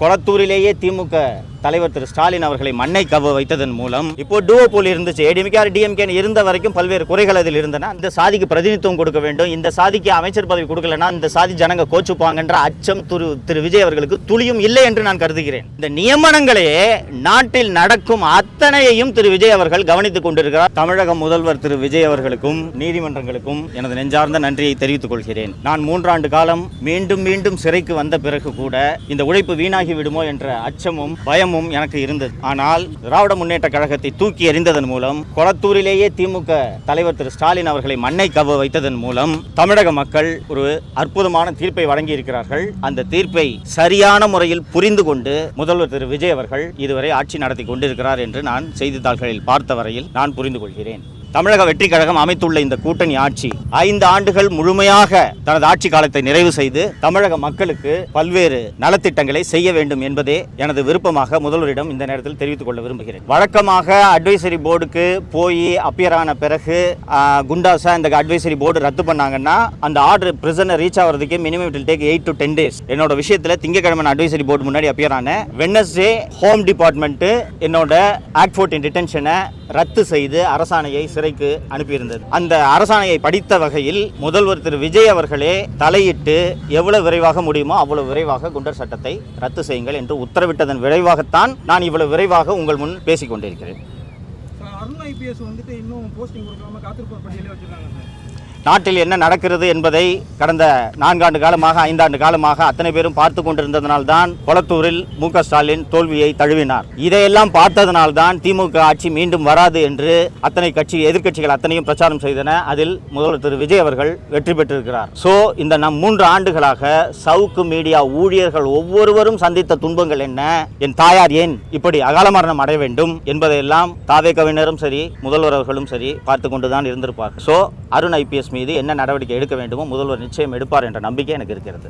கொளத்தூரிலேயே திமுக தலைவர் திரு ஸ்டாலின் அவர்களை மண்ணை கவ வைத்ததன் மூலம் இப்போ டூவோபோல் இருந்துச்சு. ஏடிஎம்கே டிஎம்கே இருந்த வரைக்கும் பல்வேறு குறைகள் அதில் இருந்தன. இந்த சாதிக்கு பிரதிநிதித்துவம் கொடுக்க வேண்டும், இந்த சாதிக்கு அமைச்சர் பதவி கொடுக்கலன்னா இந்த சாதி ஜனங்க கோச்சுப்பாங்கன்ற அச்சம் திரு விஜய் அவர்களுக்கு துளியும் இல்லை என்று நான் கருதுகிறேன். இந்த நியமனங்களே நாட்டில் நடக்கும் அத்தனையையும் திரு விஜய் அவர்கள் கவனித்துக் கொண்டிருக்கிறார். தமிழக முதல்வர் திரு விஜய் அவர்களுக்கும் நீதிமன்றங்களுக்கும் எனது நெஞ்சார்ந்த நன்றியை தெரிவித்துக் கொள்கிறேன். நான் 3 ஆண்டு காலம் மீண்டும் மீண்டும் சிறைக்கு வந்த பிறகு கூட இந்த உழைப்பு வீணாகி விடுமோ என்ற அச்சமும் பயமும் எனக்கு இருந்தது. ஆனால் திராவிட முன்னேற்ற கழகத்தை தூக்கி எறிந்ததன் மூலம் கொளத்தூரிலேயே திமுக தலைவர் திரு ஸ்டாலின் அவர்களை மண்ணை கவ வைத்ததன் மூலம் தமிழக மக்கள் ஒரு அற்புதமான தீர்ப்பை வழங்கி இருக்கிறார்கள். அந்த தீர்ப்பை சரியான முறையில் புரிந்து கொண்டு முதல்வர் திரு விஜய் அவர்கள் இதுவரை ஆட்சி நடத்தி கொண்டிருக்கிறார் என்று நான் செய்தித்தாள்களில் பார்த்த வரையில் நான் புரிந்து கொள்கிறேன். தமிழக வெற்றி கழகம் அமைத்துள்ள இந்த கூட்டணி ஆட்சி 5 ஆண்டுகள் முழுமையாக தனது ஆட்சி காலத்தை நிறைவு செய்து தமிழக மக்களுக்கு பல்வேறு நலத்திட்டங்களை செய்ய வேண்டும் என்பதே எனது விருப்பமாக முதல்வரிடம் இந்த நேரத்தில் தெரிவித்துக் கொள்ள விரும்புகிறேன். வழக்கமாக அட்வைசரி போர்டுக்கு போய் அப்பியர் ஆன பிறகு குண்டாஸா இந்த அட்வைசரி போர்டு ரத்து பண்ணாங்கன்னா அந்த ஆர்டர் பிரிசனர் ரீச் ஆகிறதுக்கு minimum it will take 8 to 10 days. என்னோட விஷயத்தில் திங்கட்கிழமை அட்வைசரி போர்டு முன்னாடி அப்பியர் ஆன வெட்னஸ்டே ஹோம் டிபார்ட்மெண்ட் என்னோட ஆக்ட் 14 டிடென்ஷனை ரத்து செய்து அரசாணையை சிறைக்கு அனுப்பியிருந்தது. அந்த அரசாணையை படித்த வகையில் முதல்வர் திரு விஜய் அவர்களே தலையிட்டு எவ்வளவு விரைவாக முடியுமோ அவ்வளவு விரைவாக குண்டர் சட்டத்தை ரத்து செய்யுங்கள் என்று உத்தரவிட்டதன் விரைவாகத்தான் நான் இவ்வளவு விரைவாக உங்கள் முன் பேசிக் கொண்டிருக்கிறேன். நாட்டில் என்ன நடக்கிறது என்பதை கடந்த 4 ஆண்டு காலமாக 5 ஆண்டு காலமாக அத்தனை பேரும் பார்த்து கொண்டிருந்ததனால்தான் கொளத்தூரில் மு.க. ஸ்டாலின் தோல்வியை தழுவினார். இதையெல்லாம் பார்த்ததனால்தான் திமுக ஆட்சி மீண்டும் வராது என்று அத்தனை எதிர்க்கட்சிகள் அத்தனையும் பிரச்சாரம் செய்தன. அதில் முதல்வர் திரு விஜய் அவர்கள் வெற்றி பெற்றிருக்கிறார். இந்த 3 ஆண்டுகளாக சவுக்கு மீடியா ஊழியர்கள் ஒவ்வொருவரும் சந்தித்த துன்பங்கள் என்ன, என் தாயார் ஏன் இப்படி அகால மரணம் அடைய வேண்டும் என்பதையெல்லாம் தாவே கவிஞரும் சரி முதல்வர் அவர்களும் சரி பார்த்து கொண்டுதான் இருந்திருப்பார். அருண் ஐபிஎஸ் மீது என்ன நடவடிக்கை எடுக்க வேண்டுமோ முதல்வர் நிச்சயம் எடுப்பார் என்ற நம்பிக்கை எனக்கு இருக்கிறது.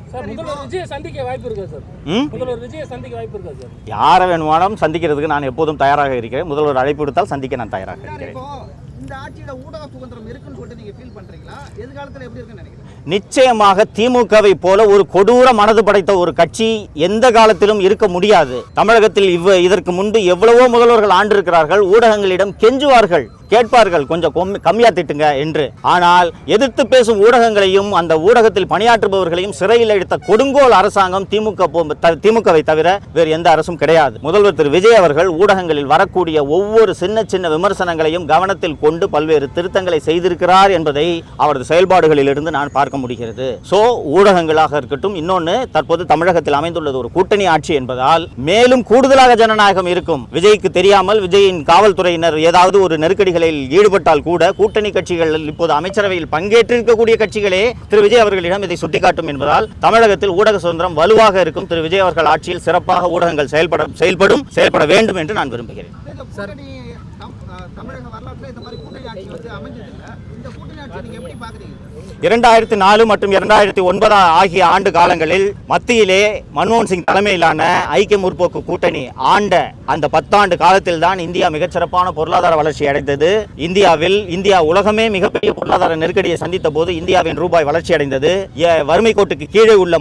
யாரை வேணுமானாலும் சந்திக்கிறதுக்கு நான் எப்போதும் தயாராக இருக்கிறேன். முதல்வர் அழைப்பு விடுத்தால் சந்திக்க நான் தயாராக இருக்கிறேன். நிச்சயமாக திமுகவை போல ஒரு கொடூர மனது படைத்த ஒரு கட்சி எந்த காலத்திலும் இருக்க முடியாது. தமிழகத்தில் இதற்கு முன்பு எவ்வளவோ முதல்வர்கள் ஆண்டிருக்கிறார்கள். ஊடகங்களிடம் கெஞ்சுவார்கள், கேட்பார்கள் கொஞ்சம் கம்மியா திட்டுங்க என்று. ஆனால் எதிர்த்து பேசும் ஊடகங்களையும் அந்த ஊடகத்தில் பணியாற்றுபவர்களையும் சிறையில் எடுத்த கொடுங்கோல் அரசாங்கம் திமுகவை தவிர வேறு எந்த அரசும் கிடையாது. முதல்வர் திரு விஜய் அவர்கள் ஊடகங்களில் வரக்கூடிய ஒவ்வொரு சின்ன சின்ன விமர்சனங்களையும் கவனத்தில் கொண்டு பல்வேறு திருத்தங்களை செய்திருக்கிறார் என்பதை அவரது செயல்பாடுகளில் இருந்து நான் பார்க்க முடிகிறது. ஊடகங்களாக இருக்கட்டும், இன்னொன்று தற்போது தமிழகத்தில் அமைந்துள்ளது ஒரு கூட்டணி ஆட்சி என்பதால் மேலும் கூடுதலாக ஜனநாயகம் இருக்கும். விஜய்க்கு தெரியாமல் விஜயின் காவல்துறையினர் ஏதாவது ஒரு நெருக்கடிகள் ஈடுபட்டால் கூட கூட்டணி கட்சிகள் இப்போது அமைச்சரவையில் பங்கேற்றிருக்கக்கூடிய கட்சிகளே திரு விஜய் அவர்களிடம் இதை சுட்டிக்காட்டும் என்பதால் தமிழகத்தில் ஊடக சுதந்திரம் வலுவாக இருக்கும். திரு விஜய் அவர்கள் ஆட்சியில் சிறப்பாக ஊடகங்கள் செயல்பட வேண்டும் என்று நான் விரும்புகிறேன். தமிழக வரலாற்றில் இந்த மாதிரி கூட்டணி ஆட்சி அமைஞ்சதில்லை. இந்த கூட்டணி ஆட்சி நீங்க எப்படி பாக்குறீங்க? 2004 மற்றும் 2009 ஆகிய ஆண்டு காலங்களில் மத்தியிலே மன்மோகன் சிங் தலைமையிலான ஐக்கிய முற்போக்கு கூட்டணி ஆண்ட அந்த 10 ஆண்டு காலத்தில் தான் இந்தியா மிகச்சிறப்பான பொருளாதார வளர்ச்சி அடைந்தது. இந்தியா உலகமே மிகப்பெரிய பொருளாதார நெருக்கடியை சந்தித்த போது இந்தியாவின் ரூபாய் வளர்ச்சி அடைந்தது. வறுமை கோட்டுக்கு கீழே உள்ள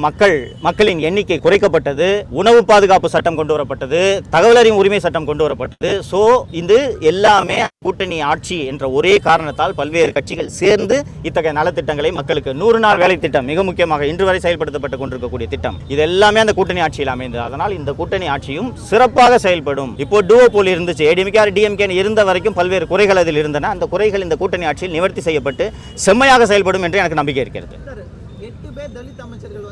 மக்களின் எண்ணிக்கை குறைக்கப்பட்டது. உணவு பாதுகாப்பு சட்டம் கொண்டு வரப்பட்டது. தகவல் அறியும் உரிமை சட்டம் கொண்டு வரப்பட்டது. இது எல்லாமே கூட்டணி ஆட்சி என்ற ஒரே காரணத்தால் பல்வேறு கட்சிகள் சேர்ந்து இத்தகைய நலத்திட்டங்களை மக்களுக்கு 100 நாள் வேலை திட்டம் மிக முக்கியமாக இன்று வரை செயல்படுத்தப்பட்டுக் கொண்டிருக்கக்கூடிய திட்டம் இது எல்லாமே அந்த கூட்டணி ஆட்சியில் அமைந்தது. அதனால் இந்த கூட்டணி ஆட்சியும் சிறப்பாக செயல்படும். இப்போ டூவோபோல் இருந்துச்சு. ஏடிஎம்கே டிஎம்கே இருந்த வரைக்கும் பல்வேறு குறைகள் அதில் இருந்தன. அந்த குறைகள் இந்த கூட்டணி ஆட்சியில் நிவர்த்தி செய்யப்பட்டு செம்மையாக செயல்படும் என்று எனக்கு நம்பிக்கை இருக்கிறது. 8 பேர் தலித் அமைச்சர்கள்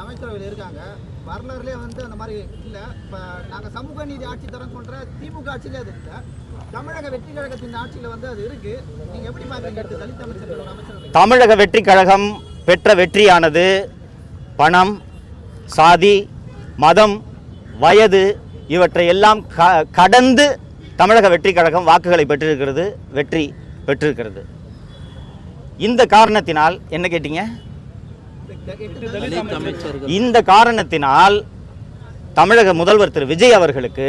அமைச்சரவையில் இருக்காங்க. வரலாறுலேயே அந்த மாதிரி இல்லை. இப்போ நாங்கள் சமூக நீதி ஆட்சி தரம் சொல்கிற திமுக ஆட்சியிலே அது இல்லை. தமிழக வெற்றி கழகத்தின் ஆட்சியில் அது இருக்கு. நீங்க எப்படி பாக்குறீங்க? தலித் அமைச்சர்கள் அமைச்சர்கள் தமிழக வெற்றி கழகம் பெற்ற வெற்றியானது பணம், சாதி, மதம், வயது இவற்றை எல்லாம் கடந்து தமிழக வெற்றி கழகம் வாக்குகளை வெற்றி பெற்றிருக்கிறது. இந்த காரணத்தினால் என்ன கேட்டீங்க? இந்த காரணத்தினால் தமிழக முதல்வர் திரு விஜய் அவர்களுக்கு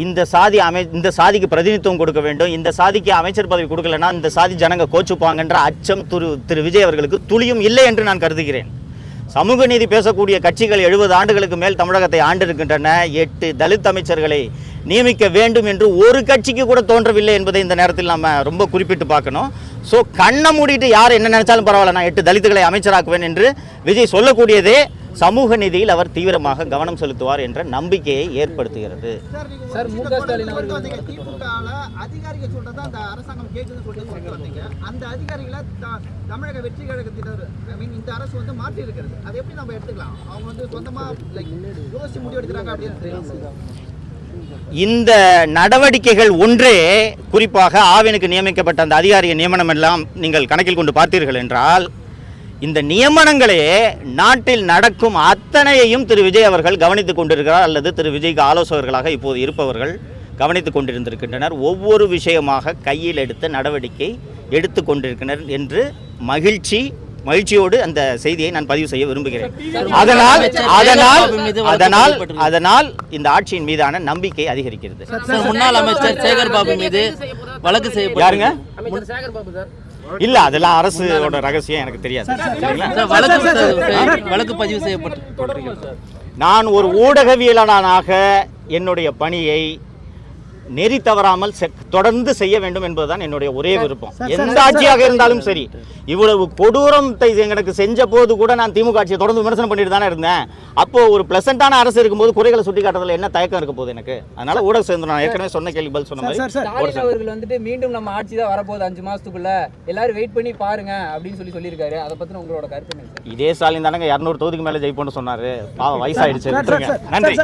இந்த சாதிக்கு பிரதிநிதித்துவம் கொடுக்க வேண்டும், இந்த சாதிக்கு அமைச்சர் பதவி கொடுக்கலன்னா இந்த சாதி ஜனங்க கோச்சுப்பாங்கன்ற அச்சம் திரு விஜய் அவர்களுக்கு துளியும் இல்லை என்று நான் கருதுகிறேன். சமூக நீதி பேசக்கூடிய கட்சிகள் 70 ஆண்டுகளுக்கு மேல் தமிழகத்தை ஆண்டிருக்கின்றன. 8 தலித் அமைச்சர்களை நியமிக்க வேண்டும் என்று ஒரு கட்சிக்கு கூட தோன்றவில்லை என்பதை இந்த நேரத்தில் நம்ம ரொம்ப குறிப்பிட்டு பார்க்கணும். ஸோ கண்ணை மூடிட்டு யார் என்ன நினைச்சாலும் பரவாயில்ல, நான் 8 தலித்துகளை அமைச்சராக்குவேன் என்று விஜய் சொல்லக்கூடியதே சமூக நீதியில் அவர் தீவிரமாக கவனம் செலுத்துவார் என்ற நம்பிக்கையை ஏற்படுத்துகிறது. சார், முக ஸ்டாலின் அவர்கள் திமுகல அதிகாரிகள் சொல்றதா அந்த அரசாங்கம் கேக்குதுன்னு சொல்லிட்டு வந்தீங்க. அந்த அதிகாரிகளை தமிழக வெற்றி கழகத்தினர் இந்த அரசு வந்து மாற்றி இருக்கிறது. அதை எப்படி நம்ம எடுத்துக்கலாம்? அவங்க வந்து சொந்தமா யோசிச்சு முடிவு எடுக்கிறாங்க அப்படின்னு. இந்த நடவடிக்கைகள் ஒன்றே, குறிப்பாக ஆவினுக்கு நியமிக்கப்பட்ட அந்த அதிகாரிய நியமனம் எல்லாம் நீங்கள் கணக்கில் கொண்டு பார்த்தீர்கள் என்றால், இந்த நியமனங்களே நாட்டில் நடக்கும் அத்தனையையும் திரு விஜய் அவர்கள் கவனித்துக் கொண்டிருக்கிறார், அல்லது திரு விஜய்க்கு ஆலோசகர்களாக இப்போது இருப்பவர்கள் கவனித்துக் கொண்டிருந்திருக்கின்றனர். ஒவ்வொரு விஷயமாக கையில் எடுத்த நடவடிக்கை எடுத்து கொண்டிருக்கின்றனர் என்று மகிழ்ச்சியோடு அந்த செய்தியை நான் பதிவு செய்ய விரும்புகிறேன். அதனால் இந்த ஆட்சியின் மீதான நம்பிக்கை அதிகரிக்கிறது. முன்னாள் அமைச்சர் சேகர் பாபு மீது வழக்கு செய்யப்பட்டாருங்க. இல்ல, அதெல்லாம் அரசோட ரகசியம், எனக்கு தெரியாது. வழக்கு பதிவு செய்யப்பட்டு நான் ஒரு ஊடகவியலாளனாக என்னுடைய பணியை நெறி தவறாமல் தொடர்ந்து செய்ய வேண்டும் என்பதுதான் என்னுடைய ஒரே விருப்பம். எந்த ஆட்சியாக இருந்தாலும் சரி. இவ்வளவு கொடூரத்தை எனக்கு செஞ்ச போது கூட நான் திமுக ஆட்சியை தொடர்ந்து விமர்சனம் பண்ணிட்டு தானே இருந்தேன். அப்போ ஒரு பிளசண்டான அரசு இருக்கும்போது குறைகளை சுட்டி காட்டுறதுல என்ன தயக்கம் இருக்க போகுது எனக்கு? அதனால ஊடக சேர்ந்து நான் ஏற்கனவே சொன்ன கேள்வி பதில் சொன்ன மாதிரி ஸ்டாலின் அவர்கள் வந்துட்டு மீண்டும் நம்ம ஆட்சி தான் வரப்போகுது 5 மாசத்துக்குள்ள, எல்லாரும் வெயிட் பண்ணி பாருங்க அப்படின்னு சொல்லியிருக்காரு. அதை பத்தின உங்களோட கருத்து என்ன? இதே ஸ்டாலின் தானங்க 200 தொகுதிக்கு மேல ஜெயிப்போம்னு சொன்னாரு. வயசாயிடுச்சு. நன்றி.